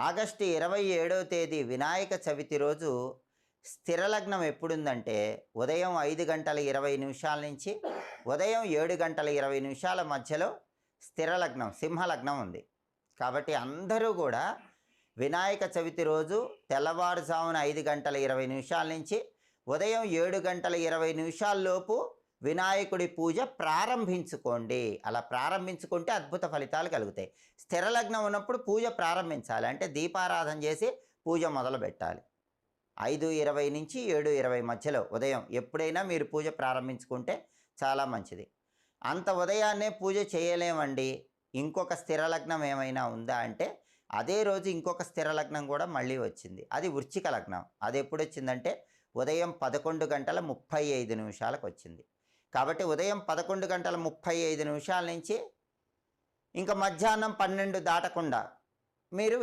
August 27వ తేదీ వినాయక చవితి రోజు స్థిర లగ్నం ఎప్పుడుందంటే ఉదయం 5:20 నుంచి ఉదయం 7:20 మధ్యలో స్థిర లగ్నం సింహ లగ్నం ఉంది. కాబట్టి అందరూ కూడా వినాయక చవితి రోజు తెల్లవారుజామున 5:20 నుంచి ఉదయం 7:20 లోపు వినాయకుడి పూజ ప్రారంభించుకోండి. అలా ప్రారంభించుకుంటే అద్భుత ఫలితాలు కలుగుతాయి. స్థిర లగ్నం ఉన్నప్పుడు పూజ ప్రారంభించాలి, అంటే దీపారాధన చేసి పూజ మొదలు పెట్టాలి. 5:20 నుంచి 7:20 మధ్యలో ఉదయం ఎప్పుడైనా మీరు పూజ ప్రారంభించుకుంటే చాలా మంచిది. అంత ఉదయాన్నే పూజ చేయలేమండి, ఇంకొక స్థిర లగ్నం ఏమైనా ఉందా అంటే అదే రోజు ఇంకొక స్థిర లగ్నం కూడా మళ్ళీ వచ్చింది. అది వృశ్చిక లగ్నం. అది ఎప్పుడు వచ్చిందంటే ఉదయం 11:35 వచ్చింది. కాబట్టి ఉదయం 11:35 నుంచి ఇంకా మధ్యాహ్నం 12 దాటకుండా మీరు